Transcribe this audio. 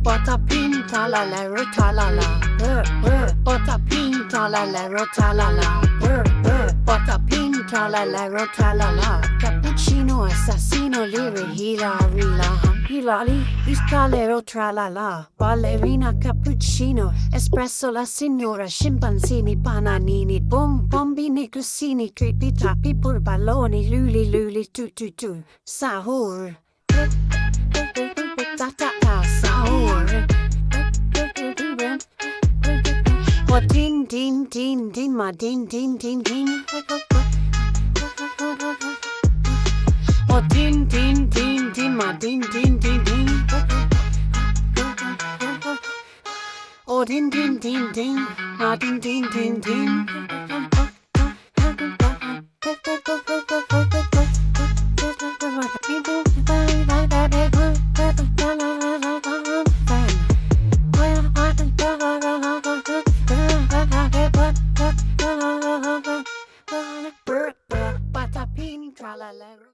Butterpin Tralalero Tralala. Butterpin Tralalero Tralala. Butterpin Tralalero Tralala. Capuchina Assassino Hilali Trallalero Tralala. Balerina Capuchino. Espresso la signora scimpanzini bananini. Bombini cusini trippi trappi burballoni luli tu Sahur. Sahur. Oh din ma din. Oh din ma din. Oh din ma din.